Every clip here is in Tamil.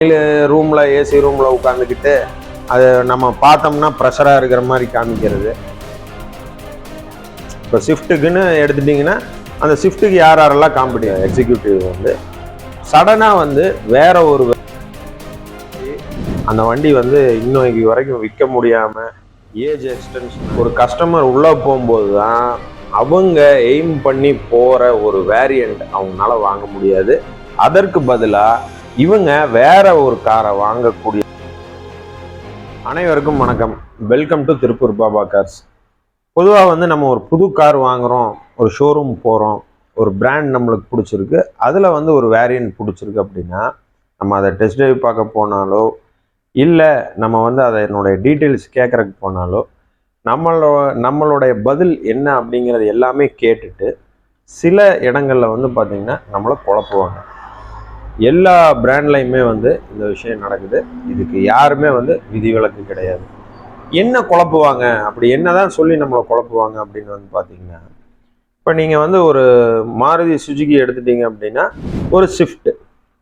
ரூமில் ஏசி ரூமில் உட்காந்துக்கிட்டு அது நம்ம பார்த்தோம்னா ப்ரெஷராக இருக்கிற மாதிரி காமிக்கிறது. இப்போ ஷிஃப்ட்டுக்குன்னு எடுத்துட்டிங்கன்னா அந்த ஷிஃப்ட்டுக்கு யாரெல்லாம் காம்படிட்டிவ் எக்ஸிக்யூட்டிவ் வந்து சடனாக வந்து வேற ஒரு அந்த வண்டி வந்து இன்னைக்கு வரைக்கும் விற்க முடியாமல் ஏஜ் எக்ஸ்டென்ஷன் ஒரு கஸ்டமர் உள்ளே போகும்போது தான் அவங்க எய்ம் பண்ணி போகிற ஒரு வேரியண்ட் அவங்களால வாங்க முடியாது. அதற்கு பதிலாக இவங்க வேற ஒரு காரை வாங்கக்கூடிய. அனைவருக்கும் வணக்கம். Welcome to Tiruppur Baba cars. பொதுவாக வந்து நம்ம ஒரு புது கார் வாங்குகிறோம், ஒரு ஷோரூம் போகிறோம், ஒரு பிராண்ட் நம்மளுக்கு பிடிச்சிருக்கு, அதில் வந்து ஒரு வேரியன்ட் பிடிச்சிருக்கு அப்படின்னா நம்ம அதை டெஸ்ட் ட்ரைவ் பார்க்க போனாலோ இல்லை நம்ம வந்து அதை என்னுடைய டீட்டெயில்ஸ் கேட்குறதுக்கு போனாலோ நம்மளுடைய பதில் என்ன அப்படிங்கிறது எல்லாமே கேட்டுட்டு சில இடங்களில் வந்து பார்த்திங்கன்னா நம்மளை குழப்புவாங்க. எல்லா பிராண்ட்லையுமே வந்து இந்த விஷயம் நடக்குது. இதுக்கு யாருமே வந்து விதிவிலக்கு கிடையாது. என்ன குழப்புவாங்க, அப்படி என்னதான் சொல்லி நம்மளை குழப்புவாங்க அப்படின்னு வந்து பார்த்தீங்கன்னா, இப்போ நீங்கள் வந்து ஒரு மாருதி சுஜுகி எடுத்துட்டீங்க அப்படின்னா ஒரு ஸ்விஃப்ட்,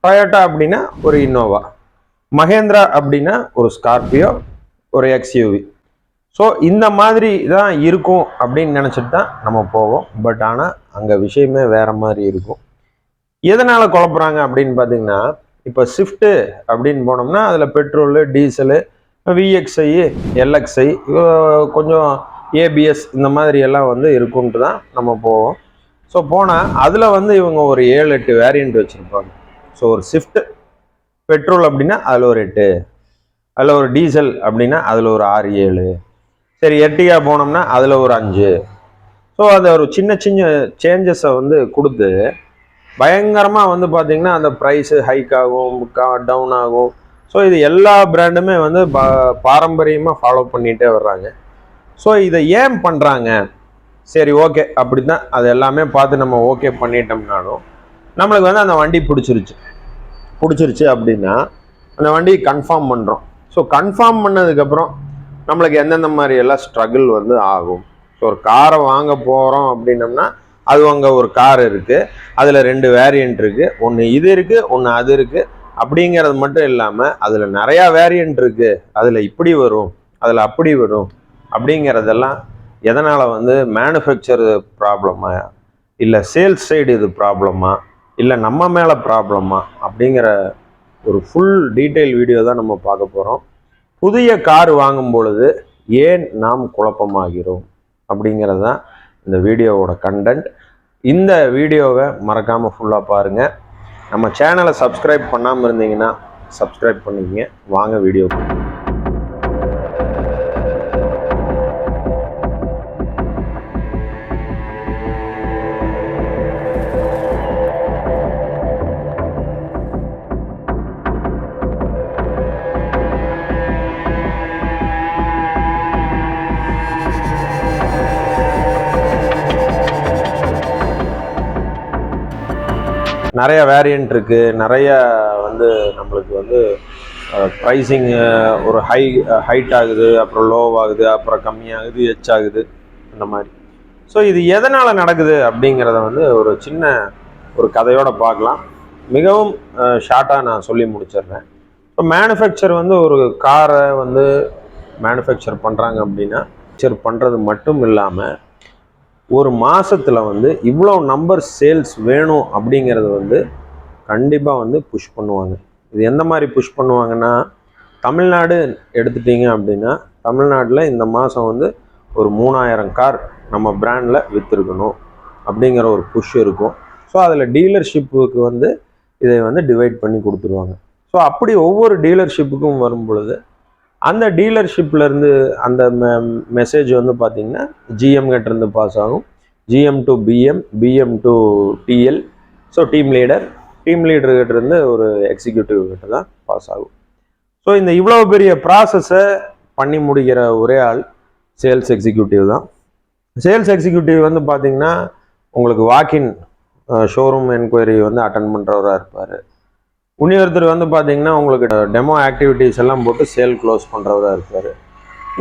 டொயோட்டா அப்படின்னா ஒரு இன்னோவா, மகேந்திரா அப்படின்னா ஒரு ஸ்கார்பியோ, ஒரு எக்ஸ்யூவி. ஸோ இந்த மாதிரி தான் இருக்கும் அப்படின்னு நினச்சிட்டு தான் நம்ம போவோம். பட் ஆனால் அங்கே விஷயமே வேற மாதிரி இருக்கும். எதனால் குழப்புறாங்க அப்படின்னு பார்த்தீங்கன்னா, இப்போ ஸ்விஃப்ட்டு அப்படின்னு போனோம்னா அதில் பெட்ரோலு, டீசலு, விஎக்ஸ்ஐ, எல்எக்ஸ்ஐ, கொஞ்சம் ஏபிஎஸ் இந்த மாதிரி எல்லாம் வந்து இருக்குன்ட்டு தான் நம்ம போவோம். ஸோ போனால் அதில் வந்து இவங்க ஒரு 7-8 வேரியண்ட் வச்சுருப்பாங்க. ஸோ ஒரு ஸ்விஃப்ட் பெட்ரோல் அப்படின்னா அதில் ஒரு 8, அதில் ஒரு டீசல் அப்படின்னா அதில் ஒரு 6-7, சரி எர்டிகா போனோம்னா அதில் ஒரு 5. ஸோ அதை ஒரு சின்ன சின்ன சேஞ்சஸை வந்து கொடுத்து பயங்கரமாக வந்து பார்த்திங்கன்னா அந்த ப்ரைஸு ஹைக் ஆகும், டவுன் ஆகும். ஸோ இது எல்லா பிராண்டுமே வந்து பாரம்பரியமாக ஃபாலோ பண்ணிகிட்டே வர்றாங்க. ஸோ இதை ஏன் பண்ணுறாங்க? சரி ஓகே அப்படி தான் அது எல்லாமே பார்த்து நம்ம ஓகே பண்ணிட்டோம்னாலும் நம்மளுக்கு வந்து அந்த வண்டி பிடிச்சிருச்சு அப்படின்னா அந்த வண்டி கன்ஃபார்ம் பண்ணுறோம். ஸோ கன்ஃபார்ம் பண்ணதுக்கப்புறம் நம்மளுக்கு எந்தெந்த மாதிரி எல்லாம் ஸ்ட்ரகிள் வந்து ஆகும். ஸோ ஒரு காரை வாங்க போகிறோம் அப்படின்னம்னா அது அங்கே ஒரு கார் இருக்குது, அதில் 2 வேரியண்ட் இருக்குது, ஒன்று இது இருக்குது, ஒன்று அது இருக்குது. அப்படிங்கிறது மட்டும் இல்லாமல் அதில் நிறையா வேரியண்ட் இருக்குது, அதில் இப்படி வரும், அதில் அப்படி வரும். அப்படிங்கிறதெல்லாம் எதனால் வந்து மேனுஃபேக்சர் ப்ராப்ளமா, இல்லை சேல்ஸ் சைடு இது ப்ராப்ளமா, இல்லை நம்ம மேலே ப்ராப்ளமா அப்படிங்கிற ஒரு ஃபுல் டீட்டெயில் வீடியோ தான் நம்ம பார்க்க போகிறோம். புதிய கார் வாங்கும் பொழுது ஏன் நாம் குழப்பமாகிறோம் அப்படிங்கிறது தான் இந்த வீடியோவோட கண்டென்ட். இந்த வீடியோவை மறக்காமல் ஃபுல்லாக பாருங்கள். நம்ம சேனலை சப்ஸ்கிரைப் பண்ணாமல் இருந்தீங்கன்னா சப்ஸ்கிரைப் பண்ணிக்கங்க. வாங்க வீடியோ. நிறைய வேரியண்ட் இருக்குது, நிறைய வந்து நம்மளுக்கு வந்து ப்ரைஸிங் ஒரு ஹைட் ஆகுது, அப்புறம் லோவாகுது, அப்புறம் கம்மியாகுது, எச் ஆகுது, இந்த மாதிரி. ஸோ இது எதனால் நடக்குது அப்படிங்கிறத வந்து ஒரு சின்ன ஒரு கதையோடு பார்க்கலாம். மிகவும் ஷார்ட்டாக நான் சொல்லி முடிச்சிடுறேன். இப்போ மேனுஃபேக்சர் வந்து ஒரு காரை வந்து மேனுஃபேக்சர் பண்ணுறாங்க அப்படின்னா பண்ணுறது மட்டும் இல்லாமல் ஒரு மாதத்தில் வந்து இவ்வளோ நம்பர் சேல்ஸ் வேணும் அப்படிங்கிறது வந்து கண்டிப்பாக வந்து புஷ் பண்ணுவாங்க. இது எந்த மாதிரி புஷ் பண்ணுவாங்கன்னா, தமிழ்நாடு எடுத்துட்டிங்க அப்படின்னா தமிழ்நாட்டில் இந்த மாதம் வந்து ஒரு 3000 கார் நம்ம பிராண்டில் விற்றுருக்கணும் அப்படிங்கிற ஒரு புஷ் இருக்கும். ஸோ அதில் டீலர்ஷிப்புக்கு வந்து இதை வந்து டிவைட் பண்ணி கொடுத்துருவாங்க. ஸோ அப்படி ஒவ்வொரு டீலர்ஷிப்புக்கும் வரும் பொழுது அந்த டீலர்ஷிப்லேருந்து அந்த மெசேஜ் வந்து பார்த்திங்கன்னா ஜிஎம் கிட்டேருந்து பாஸ் ஆகும், GM to PM, PM to TL, so team லீடர்கிட்டேருந்து ஒரு எக்ஸிக்யூட்டிவ் கிட்ட தான் பாஸ் ஆகும். ஸோ இந்த இவ்வளோ பெரிய ப்ராசஸை பண்ணி முடிக்கிற ஒரே ஆள் சேல்ஸ் எக்ஸிக்யூட்டிவ் தான். சேல்ஸ் எக்ஸிக்யூட்டிவ் வந்து பார்த்திங்கன்னா உங்களுக்கு வாக்கின் ஷோரூம் என்கொயரி வந்து அட்டன் பண்ணுறவராக இருப்பார். இன்னொருத்தர் வந்து பார்த்தீங்கன்னா உங்களுக்கு டெமோ ஆக்டிவிட்டீஸ் எல்லாம் போட்டு சேல் க்ளோஸ் பண்ணுறவராக இருப்பார்.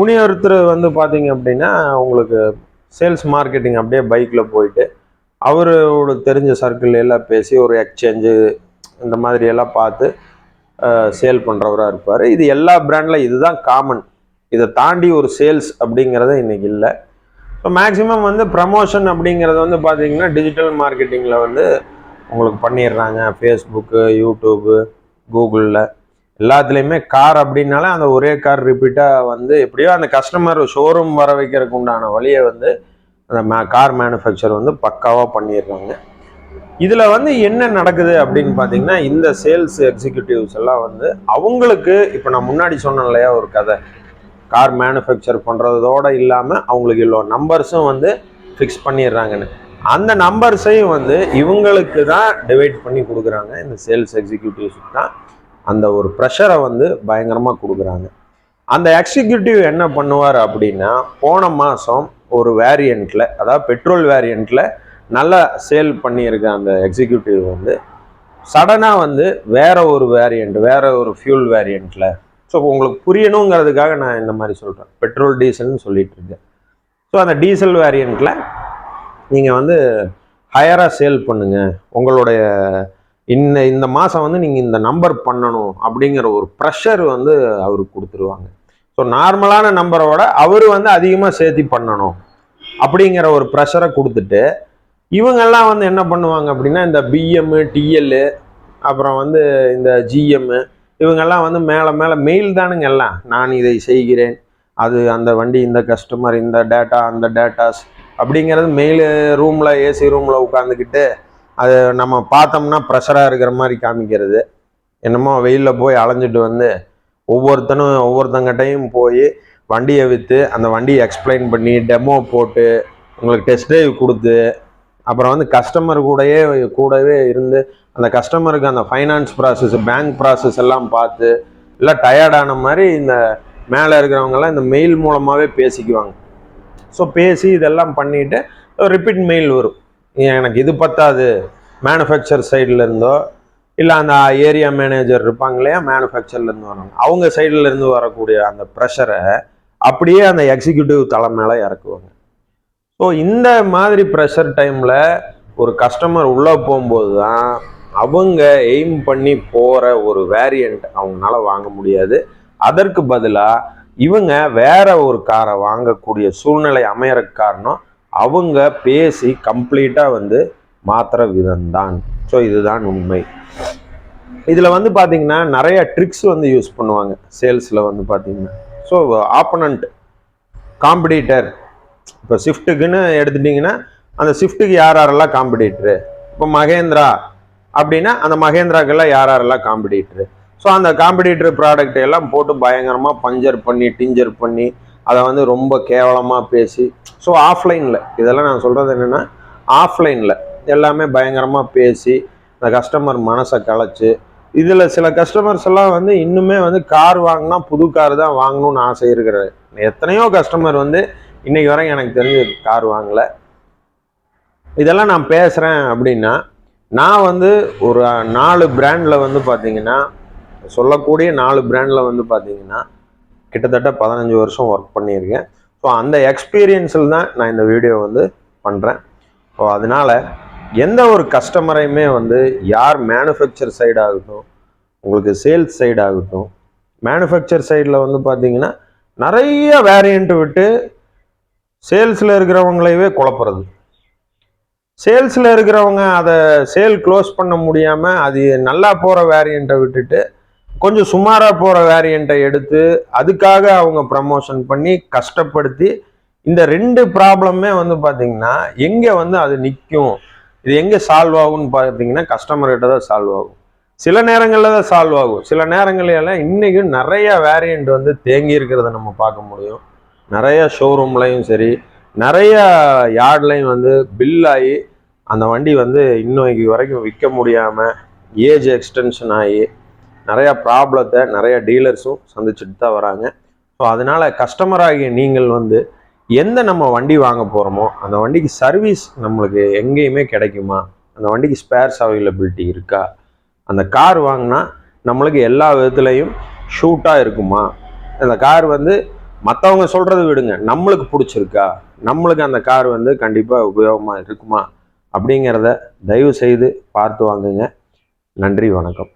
இன்னொருத்தர் வந்து பார்த்தீங்க அப்படின்னா உங்களுக்கு சேல்ஸ் மார்க்கெட்டிங் அப்படியே பைக்கில் போயிட்டு அவரோட தெரிஞ்ச சர்க்கிள் எல்லாம் பேசி ஒரு எக்ஸ்சேஞ்சு இந்த மாதிரி எல்லாம் பார்த்து சேல் பண்ணுறவராக இருப்பார். இது எல்லா பிராண்டில் இதுதான் காமன். இதை தாண்டி ஒரு சேல்ஸ் அப்படிங்கிறது இன்றைக்கி இல்லை. ஸோ மேக்ஸிமம் வந்து ப்ரமோஷன் அப்படிங்கிறது வந்து பார்த்தீங்கன்னா டிஜிட்டல் மார்க்கெட்டிங்கில் வந்து உங்களுக்கு பண்ணிடுறாங்க. ஃபேஸ்புக்கு, யூடியூப்பு, கூகுளில் எல்லாத்துலேயுமே கார் அப்படின்னாலே அந்த ஒரே கார் ரிப்பீட்டாக வந்து எப்படியோ அந்த கஸ்டமர் ஷோரூம் வர வைக்கிறதுக்கு உண்டான வழியை வந்து அந்த கார் மேனுஃபேக்சர் வந்து பக்காவாக பண்ணிடுறாங்க. இதில் வந்து என்ன நடக்குது அப்படின்னு பார்த்தீங்கன்னா, இந்த சேல்ஸ் எக்ஸிக்யூட்டிவ்ஸ் எல்லாம் வந்து அவங்களுக்கு இப்போ நான் முன்னாடி சொன்னேன் இல்லையா ஒரு கதை, கார் மேனுஃபேக்சர் பண்ணுறதோடு இல்லாமல் அவங்களுக்கு இவ்வளோ நம்பர்ஸும் வந்து ஃபிக்ஸ் பண்ணிடுறாங்கன்னு. அந்த நம்பர்ஸையும் வந்து இவங்களுக்கு தான் டிவைட் பண்ணி கொடுக்குறாங்க. இந்த சேல்ஸ் எக்ஸிக்யூட்டிவ்ஸுக்கு தான் அந்த ஒரு ப்ரெஷரை வந்து பயங்கரமாக கொடுக்குறாங்க. அந்த எக்ஸிக்யூட்டிவ் என்ன பண்ணுவார் அப்படின்னா, போன மாதம் ஒரு வேரியண்ட்டில், அதாவது பெட்ரோல் வேரியண்ட்டில் நல்லா சேல் பண்ணியிருக்க அந்த எக்ஸிக்யூட்டிவ் வந்து சடனாக வந்து வேற ஒரு வேரியண்ட், வேற ஒரு ஃபியூல் வேரியண்ட்டில், ஸோ உங்களுக்கு புரியணுங்கிறதுக்காக நான் இந்த மாதிரி சொல்கிறேன், பெட்ரோல் டீசல்னு சொல்லிட்டு இருக்கேன். ஸோ அந்த டீசல் வேரியண்ட்டில் நீங்கள் வந்து ஹையராக சேல் பண்ணுங்கள், உங்களுடைய இந்த மாதம் வந்து நீங்கள் இந்த நம்பர் பண்ணணும் அப்படிங்கிற ஒரு ப்ரெஷர் வந்து அவருக்கு கொடுத்துருவாங்க. ஸோ நார்மலான நம்பரோட அவர் வந்து அதிகமாக சேர்த்தி பண்ணணும் அப்படிங்கிற ஒரு ப்ரெஷரை கொடுத்துட்டு, இவங்கெல்லாம் வந்து என்ன பண்ணுவாங்க அப்படின்னா, இந்த பிஎம்மு, டிஎல்லு, அப்புறம் வந்து இந்த ஜிஎம்மு, இவங்கெல்லாம் வந்து மேலே மேலே மெயில் தானுங்க எல்லாம், நான் இதை செய்கிறேன், அது அந்த வண்டி, இந்த கஸ்டமர், இந்த டேட்டா, அந்த டேட்டாஸ் அப்படிங்கிறது மெயில் ரூமில், ஏசி ரூமில் உட்காந்துக்கிட்டு அது நம்ம பார்த்தோம்னா ப்ரெஷராக இருக்கிற மாதிரி காமிக்கிறது. என்னமோ வெயிலில் போய் அலைஞ்சிட்டு வந்து ஒவ்வொருத்தங்கிட்டையும் போய் வண்டியை விற்று அந்த வண்டியை எக்ஸ்பிளைன் பண்ணி டெமோ போட்டு உங்களுக்கு டெஸ்ட் ட்ரைவ் கொடுத்து, அப்புறம் வந்து கஸ்டமர் கூடவே இருந்து அந்த கஸ்டமருக்கு அந்த ஃபைனான்ஸ் ப்ராசஸ், பேங்க் ப்ராசஸ் எல்லாம் பார்த்து எல்லாம் டயர்டான மாதிரி இந்த மேலே இருக்கிறவங்கெல்லாம் இந்த மெயில் மூலமாகவே பேசிக்குவாங்க. ஸோ பேசி இதெல்லாம் பண்ணிவிட்டு ரிப்பீட் மெயில் வரும், எனக்கு இது பத்தாது, மேனுஃபேக்சர் சைட்லேருந்தோ இல்லை அந்த ஏரியா மேனேஜர் இருப்பாங்க இல்லையா, மேனுஃபேக்சர்லேருந்து வராங்க, அவங்க சைட்லேருந்து வரக்கூடிய அந்த ப்ரெஷரை அப்படியே அந்த எக்ஸிக்யூட்டிவ் தலை மேலே இறக்குவாங்க. ஸோ இந்த மாதிரி ப்ரெஷர் டைமில் ஒரு கஸ்டமர் உள்ளே போகும்போது தான் அவங்க எய்ம் பண்ணி போகிற ஒரு வேரியண்ட் அவங்களால வாங்க முடியாது. அதற்கு பதிலாக இவங்க வேற ஒரு காரை வாங்கக்கூடிய சூழ்நிலை அமையற காரணம் அவங்க பேசி கம்ப்ளீட்டாக வந்து மாத்திர விதம்தான். ஸோ இதுதான் உண்மை. இதில் வந்து பார்த்தீங்கன்னா நிறைய ட்ரிக்ஸ் வந்து யூஸ் பண்ணுவாங்க சேல்ஸில் வந்து பார்த்தீங்கன்னா. ஸோ ஆப்பனண்ட், காம்படிட்டர், இப்போ ஷிஃப்ட்டுக்குன்னு எடுத்துட்டிங்கன்னா அந்த ஷிஃப்ட்டுக்கு யாரெல்லாம் காம்படிட்டரு, இப்போ மகேந்திரா அப்படின்னா அந்த மகேந்திராக்கெல்லாம் யாரெல்லாம் காம்படிட்டரு. ஸோ அந்த காம்படிட்டர் ப்ராடக்ட் எல்லாம் போட்டு பயங்கரமாக பஞ்சர் பண்ணி டிஞ்சர் பண்ணி அதை வந்து ரொம்ப கேவலமாக பேசி, ஸோ ஆஃப்லைனில் இதெல்லாம் நான் சொல்கிறது என்னென்னா, ஆஃப்லைனில் எல்லாமே பயங்கரமாக பேசி அந்த கஸ்டமர் மனசை கலைச்சி, இதில் சில கஸ்டமர்ஸ் எல்லாம் வந்து இன்னுமே வந்து கார் வாங்கினா புது கார் தான் வாங்கணும்னு ஆசை இருக்கிற எத்தனையோ கஸ்டமர் வந்து இன்றைக்கி வரைக்கும் எனக்கு தெரிஞ்ச கார் வாங்கலை. இதெல்லாம் நான் பேசுகிறேன் அப்படின்னா, நான் வந்து ஒரு 4 பிராண்டில் வந்து பார்த்தீங்கன்னா, சொல்லக்கூடிய 4 பிராண்டில் வந்து பார்த்தீங்கன்னா கிட்டத்தட்ட 15 வருஷம் ஒர்க் பண்ணியிருக்கேன். ஸோ அந்த எக்ஸ்பீரியன்ஸில் தான் நான் இந்த வீடியோ வந்து பண்ணுறேன். ஸோ அதனால் எந்த ஒரு கஸ்டமரையுமே வந்து யார் மேனுஃபேக்சர் சைடு ஆகட்டும், உங்களுக்கு சேல்ஸ் சைடு ஆகட்டும், மேனுஃபேக்சர் சைடில் வந்து பார்த்தீங்கன்னா நிறைய வேரியண்ட் விட்டு சேல்ஸில் இருக்கிறவங்களையவே குழப்புறது. சேல்ஸில் இருக்கிறவங்க அதை சேல் க்ளோஸ் பண்ண முடியாமல் அது நல்லா போகிற வேரியண்ட்டை விட்டுட்டு கொஞ்சம் சுமாராக போகிற வேரியண்ட்டை எடுத்து அதுக்காக அவங்க ப்ரமோஷன் பண்ணி கஷ்டப்படுத்தி, இந்த 2 ப்ராப்ளமே வந்து பார்த்தீங்கன்னா எங்கே வந்து அது நிற்கும், இது எங்கே சால்வ் ஆகும்னு பார்த்தீங்கன்னா கஸ்டமர்கிட்ட தான் சால்வ் ஆகும். சில நேரங்களில் தான் சால்வ் ஆகும், சில நேரங்களெல்லாம் இன்றைக்கும் நிறைய வேரியண்ட் வந்து தேங்கி இருக்கிறத நம்ம பார்க்க முடியும். நிறைய ஷோரூம்லையும் சரி, நிறைய யார்ட்லையும் வந்து பில் ஆகி அந்த வண்டி வந்து இன்னைக்கு வரைக்கும் விற்க முடியாமல் ஏஜ் எக்ஸ்டென்ஷன் ஆகி நிறையா ப்ராப்ளத்தை நிறைய டீலர்ஸும் சந்திச்சுட்டு தான் வராங்க. ஸோ அதனால் கஸ்டமராகிய நீங்கள் வந்து எந்த நம்ம வண்டி வாங்க போகிறோமோ அந்த வண்டிக்கு சர்வீஸ் நம்மளுக்கு எங்கேயுமே கிடைக்குமா, அந்த வண்டிக்கு ஸ்பேர்ஸ் அவைலபிலிட்டி இருக்கா, அந்த கார் வாங்கினா நம்மளுக்கு எல்லா விதத்துலையும் ஷூட்டாக இருக்குமா, அந்த கார் வந்து மற்றவங்க சொல்கிறது விடுங்க, நம்மளுக்கு பிடிச்சிருக்கா, நம்மளுக்கு அந்த கார் வந்து கண்டிப்பாக உபயோகமாக இருக்குமா அப்படிங்கிறத தயவு செய்து பார்த்து வாங்குங்க. நன்றி, வணக்கம்.